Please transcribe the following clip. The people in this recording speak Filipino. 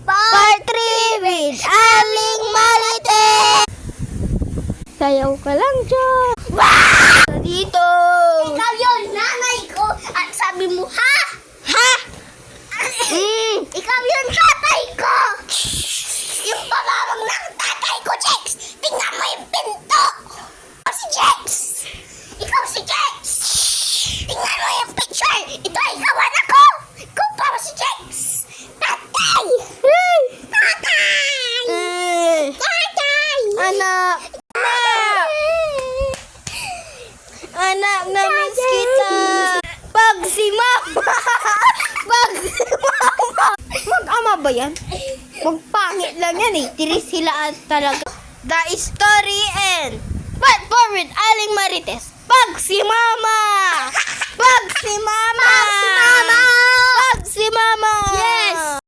Part 3 with Aling Marites! Sayaw ka lang, John! Dito! Ikaw yun, nanay ko. At sabi mo, ha? Ha? Ikaw yun, tatay ko. Yung pamamang ng tatay ko, Jex. Tingnan mo yung pinto. Ikaw si Jex. Ikaw si Jex. Tingnan mo yung picture. Ito ay kawan ako. Ikaw pa si Jex. Tatay. Tatay. Tatay. Anak! Anak, na-miss kita! Pag si Mama! Pag si Mama! Mag-ama ba yan? Magpangit lang yan eh. Tiris sila talaga. The story end. But for with Aling Marites. Pag si Mama! Pag si Mama! Pag si Mama! Pag si Mama! Yes!